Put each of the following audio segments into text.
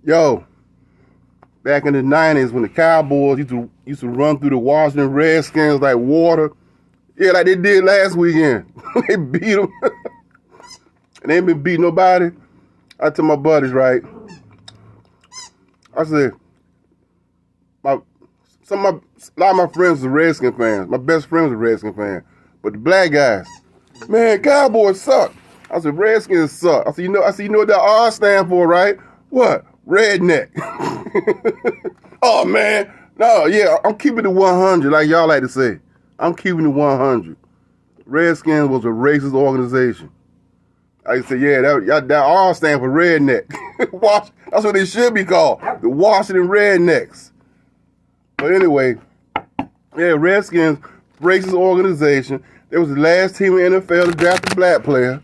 Yo, back in the 90s when the Cowboys used to run through the Washington Redskins like water. Yeah, like they did last weekend. They beat them. And they ain't been beating nobody. I tell my buddies, right? I said, my some of my a lot of my friends are Redskin fans. My best friend was a Redskin fan. But the black guys, man, Cowboys suck. I said, Redskins suck. I said, you know what that R stand for, right? What? Redneck. Oh man. No, yeah, I'm keeping it 100, like y'all like to say. I'm keeping it 100. Redskins was a racist organization. I said, yeah, that R stand for redneck. That's what they should be called. The Washington Rednecks. But anyway, yeah, Redskins, racist organization. They was the last team in the NFL to draft a black player.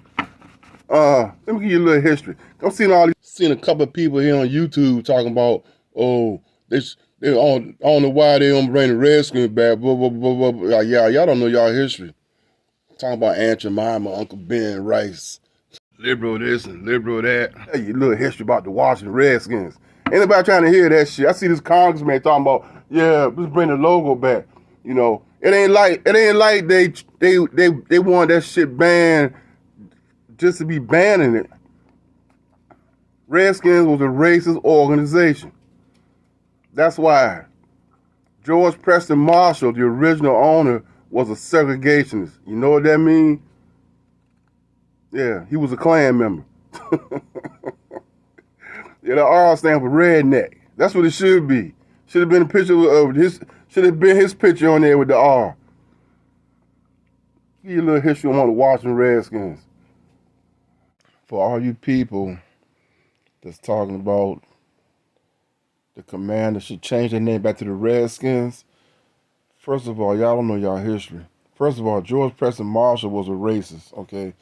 Let me give you a little history. I'm seeing a couple of people here on YouTube talking about, oh, I don't know why they don't bring the Redskins back. Blah, blah, blah, blah, blah. Yeah, y'all don't know y'all history. Talking about Aunt Jemima, Uncle Ben Rice, liberal this and liberal that. Tell you a little history about the Washington Redskins. Ain't nobody trying to hear that shit. I see this congressman talking about, yeah, let's bring the logo back. You know, it ain't like they want that shit banned just to be banning it. Redskins was a racist organization. That's why George Preston Marshall, the original owner, was a segregationist. You know what that means? Yeah, he was a Klan member. Yeah, the R stand for redneck. That's what it should be. Should have been a picture of should have been his picture on there with the R. Give you a little history on the Washington Redskins. For all you people that's talking about the Commanders should change their name back to the Redskins, first of all, y'all don't know y'all history. First of all, George Preston Marshall was a racist, okay?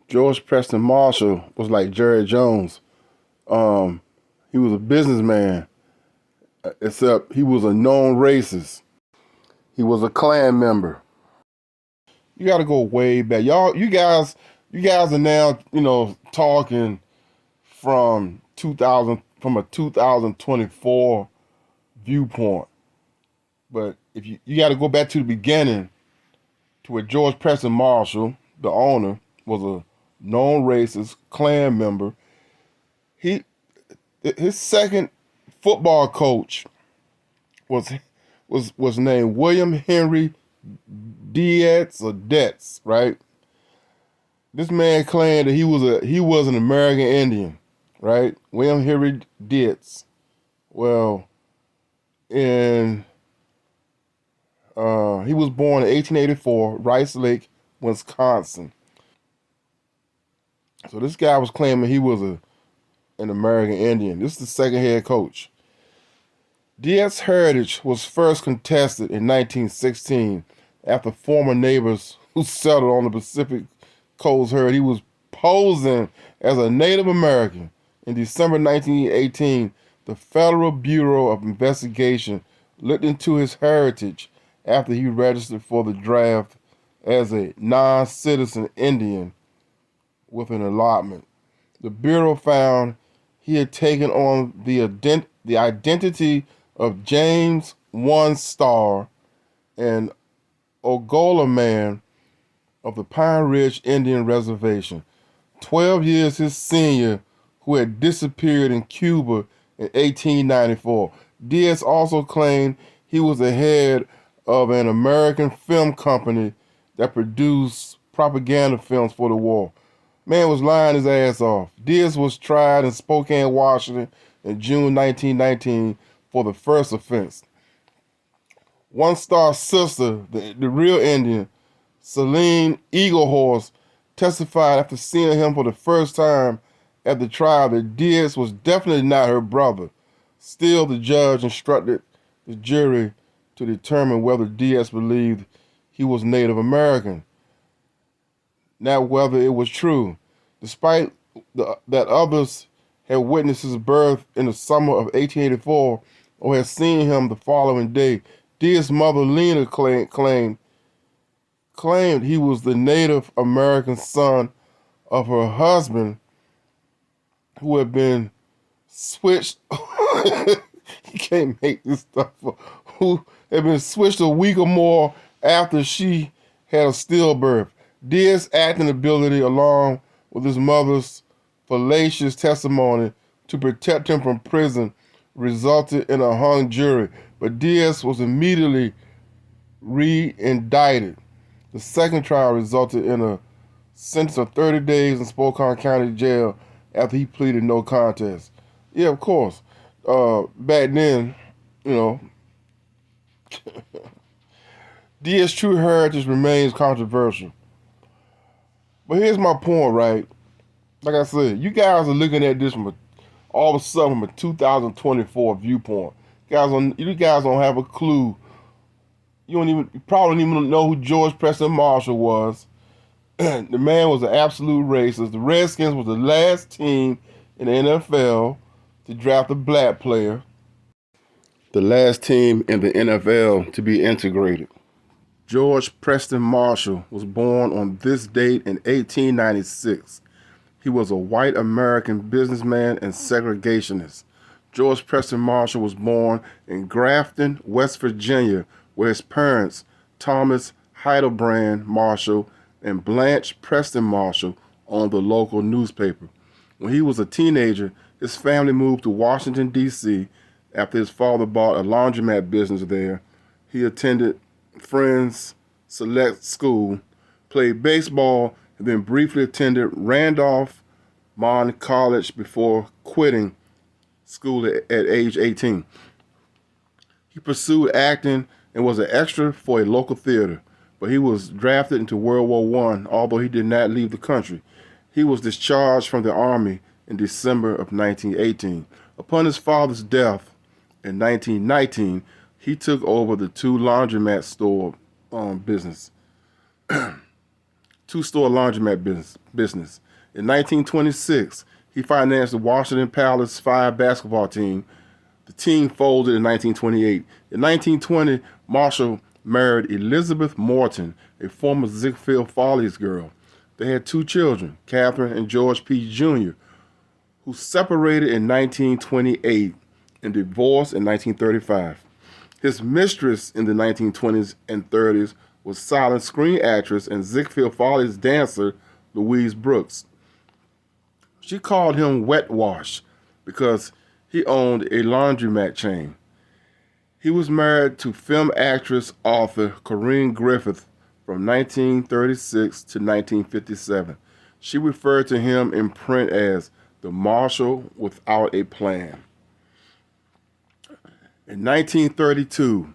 George Preston Marshall was like Jerry Jones. He was a businessman, except he was a known racist. He was a Klan member. You got to go way back. You guys are now, talking from a 2024 viewpoint. But if you got to go back to the beginning, to where George Preston Marshall, the owner, was a known racist Klan member. His second football coach was named William Henry Dietz, right? This man claimed that he was an American Indian, right? William Henry Dietz. Well, he was born in 1884, Rice Lake, Wisconsin. So this guy was claiming he was an American Indian. This is the second head coach. Dietz's heritage was first contested in 1916 after former neighbors who settled on the Pacific Coast heard he was posing as a Native American. In December 1918, the Federal Bureau of Investigation looked into his heritage after he registered for the draft as a non-citizen Indian with an allotment. The Bureau found he had taken on the identity of James One Star, an Oglala man of the Pine Ridge Indian Reservation, 12 years his senior, who had disappeared in Cuba in 1894. Diaz also claimed he was the head of an American film company that produced propaganda films for the war. Man was lying his ass off. Diaz was tried in Spokane, Washington in June 1919 for the first offense. One Star's sister, the real Indian, Celine Eaglehorse, testified after seeing him for the first time at the trial that Diaz was definitely not her brother. Still, the judge instructed the jury to determine whether Diaz believed he was Native American, not whether it was true. Despite that others had witnessed his birth in the summer of 1884 or had seen him the following day, Diaz's mother, Lena, claimed he was the Native American son of her husband, who had been switched. You can't make this stuff up. Who had been switched a week or more after she had a stillbirth. Diaz's acting ability, along with his mother's fallacious testimony to protect him from prison, resulted in a hung jury, but Diaz was immediately re-indicted. The second trial resulted in a sentence of 30 days in Spokane County Jail after he pleaded no contest. Yeah, of course. Back then, you know, Diaz's true heritage remains controversial. But here's my point, right? Like I said, you guys are looking at this from all of a sudden from a 2024 viewpoint. You guys don't have a clue. You probably don't even know who George Preston Marshall was. The man was an absolute racist. The Redskins was the last team in the NFL to draft a black player. The last team in the NFL to be integrated. George Preston Marshall was born on this date in 1896. He was a white American businessman and segregationist. George Preston Marshall was born in Grafton, West Virginia, where his parents, Thomas Heidelbrand Marshall and Blanche Preston Marshall, owned the local newspaper. When he was a teenager, his family moved to Washington, D.C. after his father bought a laundromat business there. He attended Friends Select School, played baseball, and then briefly attended Randolph-Macon College before quitting school at age 18. He pursued acting and was an extra for a local theater, but he was drafted into World War I, although he did not leave the country. He was discharged from the Army in December of 1918. Upon his father's death in 1919, he took over the two laundromat store business. Two-store laundromat business. In 1926, he financed the Washington Palace Fire basketball team. The team folded in 1928. In 1920, Marshall married Elizabeth Morton, a former Ziegfeld Follies girl. They had two children, Catherine and George P. Jr., who separated in 1928 and divorced in 1935. His mistress in the 1920s and 30s was silent screen actress and Ziegfeld Follies dancer Louise Brooks. She called him Wet Wash because he owned a laundromat chain. He was married to film actress author Corinne Griffith from 1936 to 1957. She referred to him in print as the Marshall without a plan. In 1932,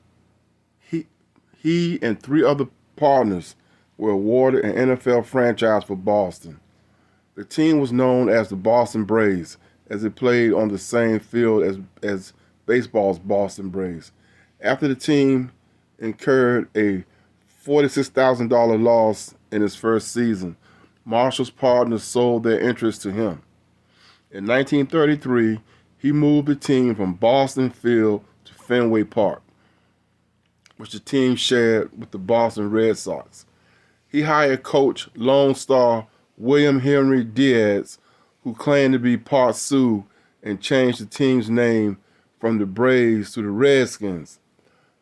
he and three other partners were awarded an NFL franchise for Boston. The team was known as the Boston Braves, as it played on the same field as baseball's Boston Braves. After the team incurred a $46,000 loss in his first season, Marshall's partners sold their interest to him. In 1933, he moved the team from Boston Field to Fenway Park, which the team shared with the Boston Red Sox. He hired coach Lone Star William Henry Diaz, who claimed to be part Sioux, and changed the team's name from the Braves to the Redskins.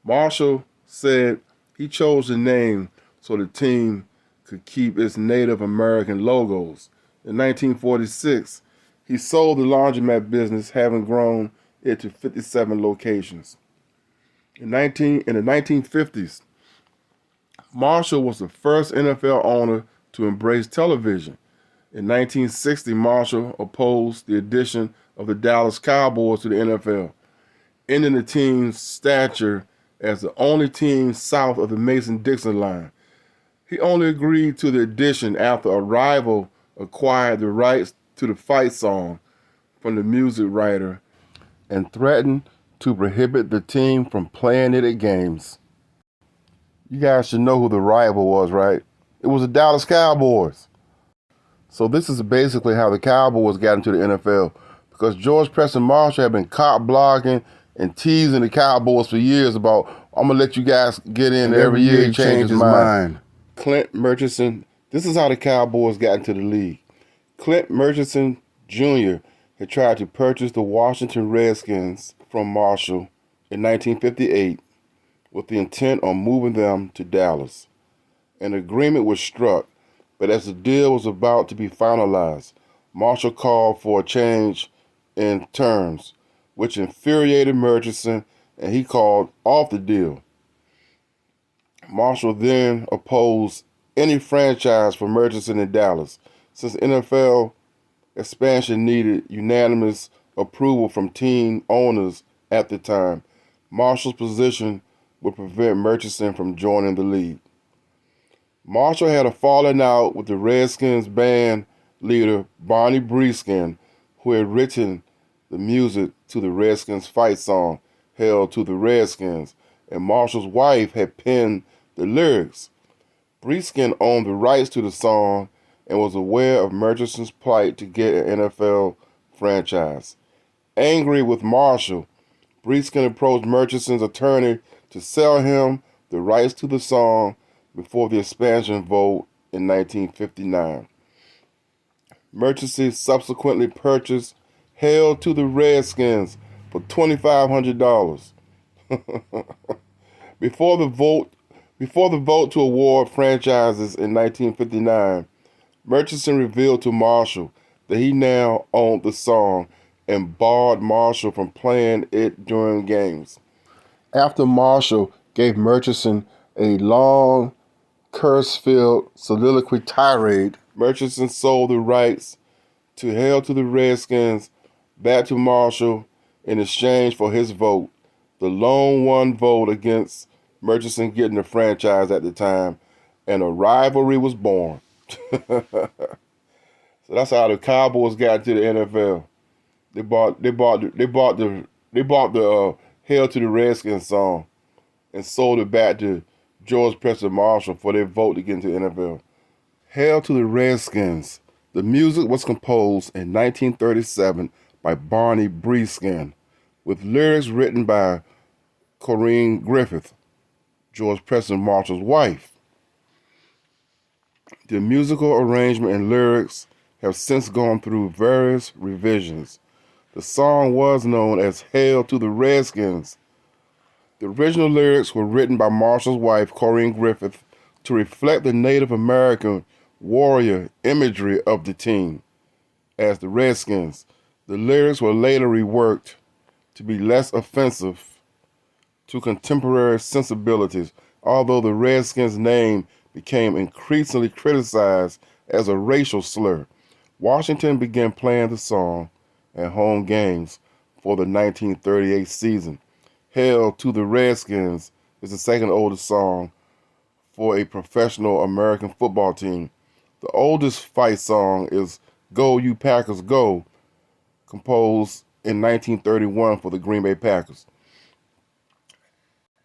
Marshall said he chose the name so the team could keep its Native American logos. In 1946, he sold the laundromat business, having grown it to 57 locations. In the 1950s, Marshall was the first NFL owner to embrace television. In 1960, Marshall opposed the addition of the Dallas Cowboys to the NFL, ending the team's stature as the only team south of the Mason-Dixon line. He only agreed to the addition after a rival acquired the rights to the fight song from the music writer and threatened to prohibit the team from playing it at games. You guys should know who the rival was, right? It was the Dallas Cowboys. So this is basically how the Cowboys got into the NFL, because George Preston Marshall had been cop blocking and teasing the Cowboys for years about, I'm going to let you guys get in, and every year he changed his mind. Clint Murchison, this is how the Cowboys got into the league. Clint Murchison Jr. had tried to purchase the Washington Redskins from Marshall in 1958 with the intent on moving them to Dallas. An agreement was struck, but as the deal was about to be finalized, Marshall called for a change in terms, which infuriated Murchison, and he called off the deal. Marshall then opposed any franchise for Murchison in Dallas, since NFL expansion needed unanimous approval from team owners at the time. Marshall's position would prevent Murchison from joining the league. Marshall had a falling out with the Redskins band leader Barney Breeskin, who had written the music to the Redskins fight song, Hail to the Redskins, and Marshall's wife had penned the lyrics. Breeskin owned the rights to the song and was aware of Murchison's plight to get an NFL franchise. Angry with Marshall, Breeskin approached Murchison's attorney to sell him the rights to the song before the expansion vote in 1959. Murchison subsequently purchased Hail to the Redskins for $2,500. Before the vote to award franchises in 1959, Murchison revealed to Marshall that he now owned the song and barred Marshall from playing it during games. After Marshall gave Murchison a long, curse-filled soliloquy tirade, Murchison sold the rights to Hail to the Redskins back to Marshall in exchange for his vote, the lone one vote against Murchison getting the franchise at the time, and a rivalry was born. So that's how the Cowboys got to the NFL. They bought the Hail to the Redskins song and sold it back to George Preston Marshall for their vote to get into the NFL. Hail to the Redskins. The music was composed in 1937 by Barney Breeskin, with lyrics written by Corinne Griffith, George Preston Marshall's wife. The musical arrangement and lyrics have since gone through various revisions. The song was known as Hail to the Redskins. The original lyrics were written by Marshall's wife, Corinne Griffith, to reflect the Native American warrior imagery of the team as the Redskins. The lyrics were later reworked to be less offensive to contemporary sensibilities, although the Redskins name became increasingly criticized as a racial slur. Washington began playing the song at home games for the 1938 season. Hail to the Redskins is the second oldest song for a professional American football team. The oldest fight song is Go You Packers Go, composed in 1931 for the Green Bay Packers.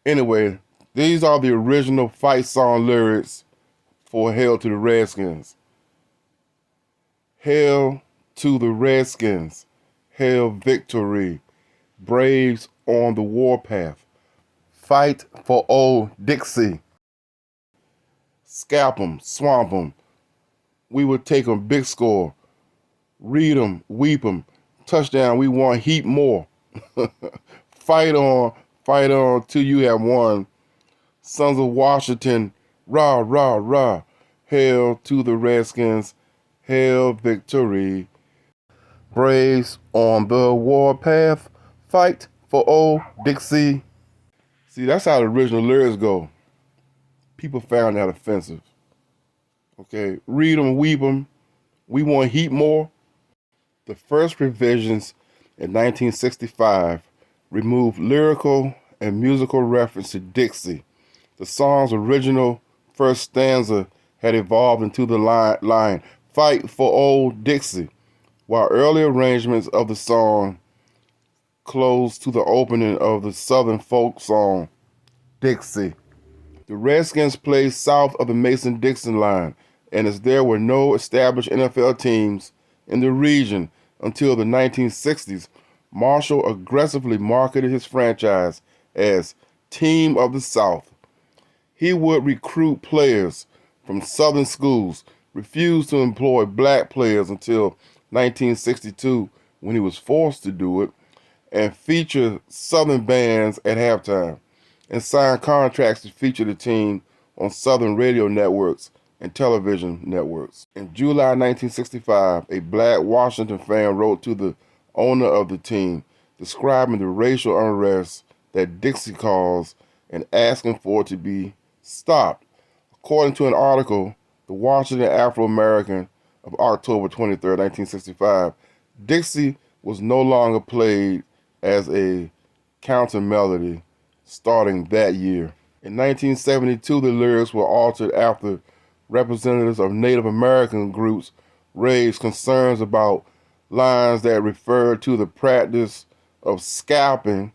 Anyway, these are the original fight song lyrics for Hail to the Redskins. Hail to the Redskins. Hail victory. Braves on the warpath. Fight for old Dixie. Scalp 'em, swamp 'em. We would take 'em big score. Read 'em, weep 'em. Touchdown, we want heap more. Fight on till you have won. Sons of Washington, rah, rah, rah. Hail to the Redskins. Hail victory. Braves on the warpath. Fight for old Dixie. See, that's how the original lyrics go. People found that offensive. Okay, read them, weep them. We want heat more. The first revisions in 1965 removed lyrical and musical reference to Dixie. The song's original first stanza had evolved into the line, Fight for old Dixie, while early arrangements of the song closed to the opening of the Southern folk song, Dixie. The Redskins played south of the Mason-Dixon line, and as there were no established NFL teams in the region until the 1960s, Marshall aggressively marketed his franchise as Team of the South. He would recruit players from Southern schools, refused to employ black players until 1962 when he was forced to do it, and feature Southern bands at halftime, and signed contracts to feature the team on Southern radio networks and television networks. In July 1965, a black Washington fan wrote to the owner of the team describing the racial unrest that Dixie caused and asking for it to be stopped. According to an article, the Washington Afro-American of October 23, 1965, Dixie was no longer played as a counter melody starting that year. In 1972, the lyrics were altered after representatives of Native American groups raised concerns about lines that referred to the practice of scalping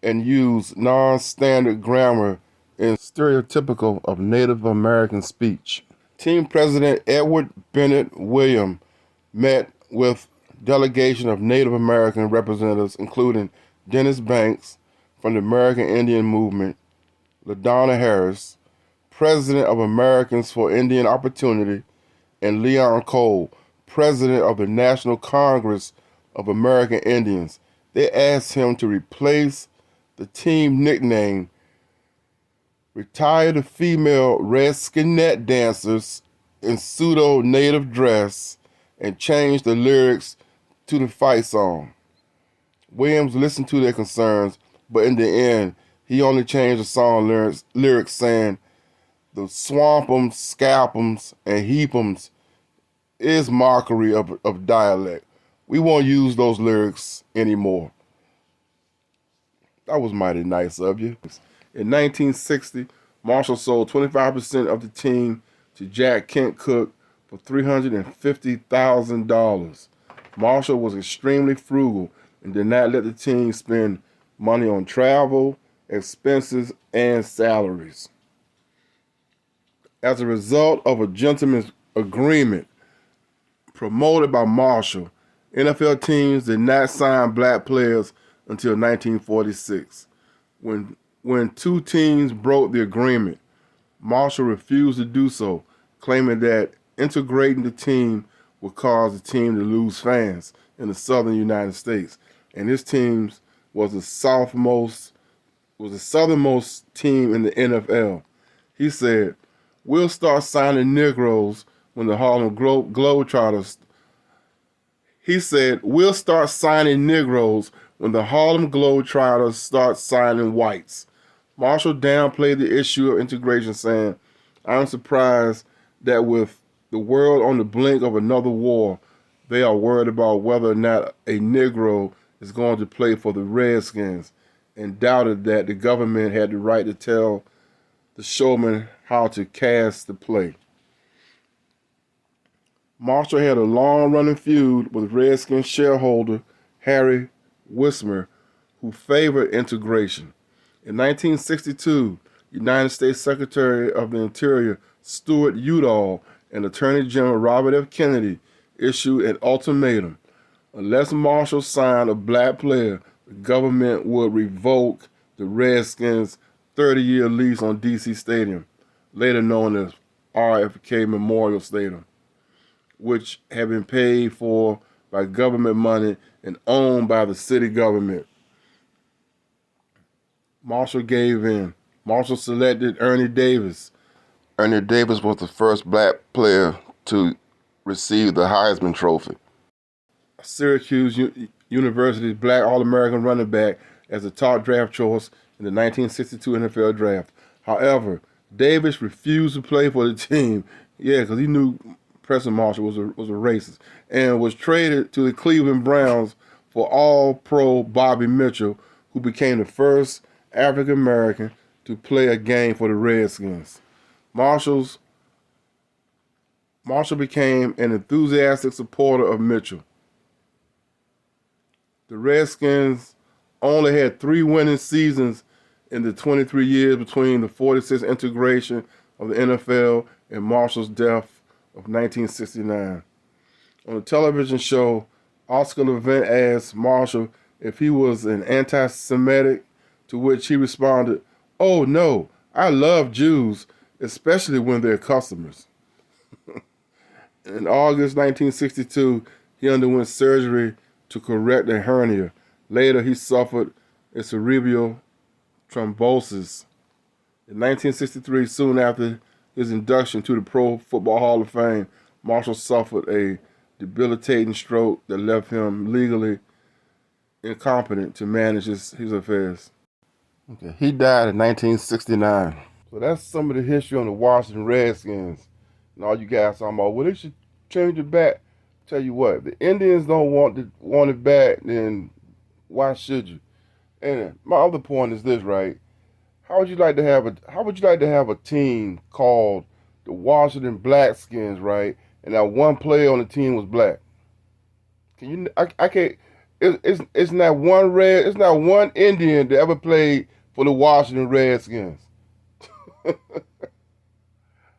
and used non-standard grammar and stereotypical of Native American speech. Team President Edward Bennett Williams met with delegation of Native American representatives, including Dennis Banks from the American Indian Movement, LaDonna Harris, President of Americans for Indian Opportunity, and Leon Cole, President of the National Congress of American Indians. They asked him to replace the team nickname, retire the female Redskinette dancers in pseudo-native dress, and change the lyrics to the fight song. Williams listened to their concerns, but in the end, he only changed the song lyrics saying, "The swampums, scalpums, and heapums is mockery of dialect. We won't use those lyrics anymore." That was mighty nice of you. In 1960, Marshall sold 25% of the team to Jack Kent Cooke for $350,000. Marshall was extremely frugal and did not let the team spend money on travel, expenses, and salaries. As a result of a gentleman's agreement promoted by Marshall, NFL teams did not sign black players until 1946. When two teams broke the agreement, Marshall refused to do so, claiming that integrating the team would cause the team to lose fans in the southern United States. And his team was the southernmost team in the NFL. He said, "We'll start signing Negroes when the Harlem Globetrotters." He said, "We'll start signing Negroes when the Harlem Globetrotters start signing whites." Marshall downplayed the issue of integration, saying, "I'm surprised that with the world on the brink of another war, they are worried about whether or not a Negro is going to play for the Redskins," and doubted that the government had the right to tell the showman how to cast the play. Marshall had a long-running feud with Redskins shareholder Harry Wismer, who favored integration. In 1962, United States Secretary of the Interior Stuart Udall and Attorney General Robert F. Kennedy issued an ultimatum. Unless Marshall signed a black player, the government would revoke the Redskins' 30-year lease on D.C. Stadium, later known as RFK Memorial Stadium, which had been paid for by government money and owned by the city government. Marshall gave in. Marshall selected Ernie Davis. Ernie Davis was the first black player to receive the Heisman Trophy. Syracuse University's black All-American running back as the top draft choice in the 1962 NFL Draft. However, Davis refused to play for the team. Yeah, because he knew Preston Marshall was a racist, and was traded to the Cleveland Browns for All-Pro Bobby Mitchell, who became the first African American to play a game for the Redskins. Marshall became an enthusiastic supporter of Mitchell. The Redskins only had 3 winning seasons in the 23 years between the 46 integration of the NFL and Marshall's death of 1969. On the television show, Oscar Levant asked Marshall if he was an anti-Semitic, to which he responded, "Oh no, I love Jews, especially when they're customers." In August 1962, he underwent surgery to correct a hernia. Later, he suffered a cerebral thrombosis. In 1963, soon after his induction to the Pro Football Hall of Fame, Marshall suffered a debilitating stroke that left him legally incompetent to manage his affairs. Okay, he died in 1969. So that's some of the history on the Washington Redskins. And all you guys talking about, well, they should change it back. Tell you what, if the Indians don't want it back, then why should you? And my other point is this, right? How would you like to have a team called the Washington Blackskins, right? And that one player on the team was black. Can you? I can't. It's not one Indian that ever played for the Washington Redskins.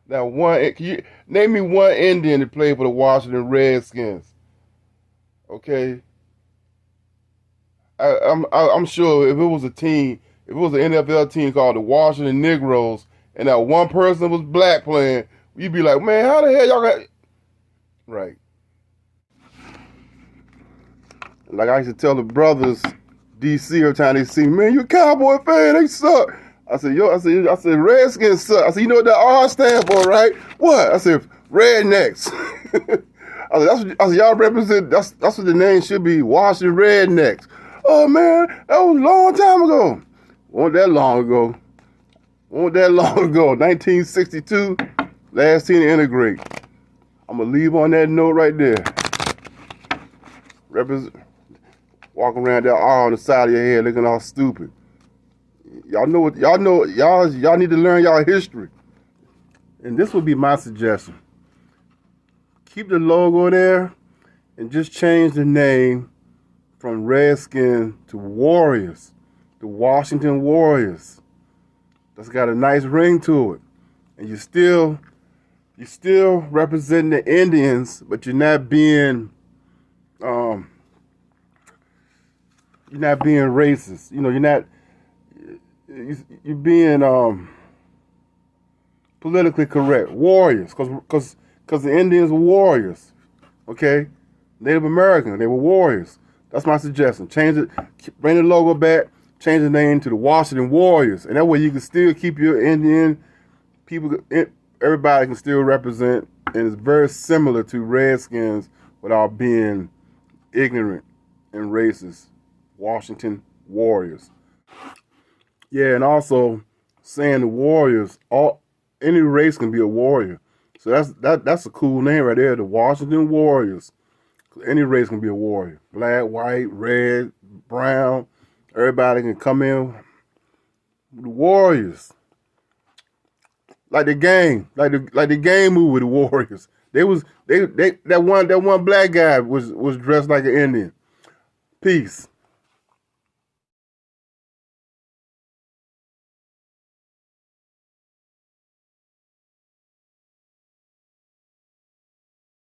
Now can you name me one Indian that played for the Washington Redskins? Okay. I'm sure if it was an NFL team called the Washington Negroes, and that one person was black playing, you'd be like, man, how the hell y'all got? Right. Like I used to tell the brothers, DC, every time they see me, man, you a Cowboy fan, they suck. I said, Redskins suck. I said, you know what that R stands for, right? What? I said, rednecks. I said, y'all represent, that's what the name should be, Washington Rednecks. Oh, man, that was a long time ago. Wasn't that long ago. 1962, last team to integrate. I'm going to leave on that note right there. Walking around that R on the side of your head looking all stupid. Y'all need to learn y'all history. And this would be my suggestion. Keep the logo there and just change the name from Redskins to Warriors. The Washington Warriors. That's got a nice ring to it. And you still representing the Indians, but you're not being racist. You know, you're being politically correct. Warriors, because the Indians were warriors. Okay? Native American, they were warriors. That's my suggestion. Change it, bring the logo back, change the name to the Washington Warriors. And that way you can still keep your Indian people, everybody can still represent, and it's very similar to Redskins without being ignorant and racist. Washington Warriors. Yeah, and also saying the Warriors, any race can be a warrior. So that's a cool name right there, the Washington Warriors. Any race can be a warrior. Black, white, red, brown. Everybody can come in. The Warriors. Like the game. Like the game movie, the Warriors. That one black guy was dressed like an Indian. Peace.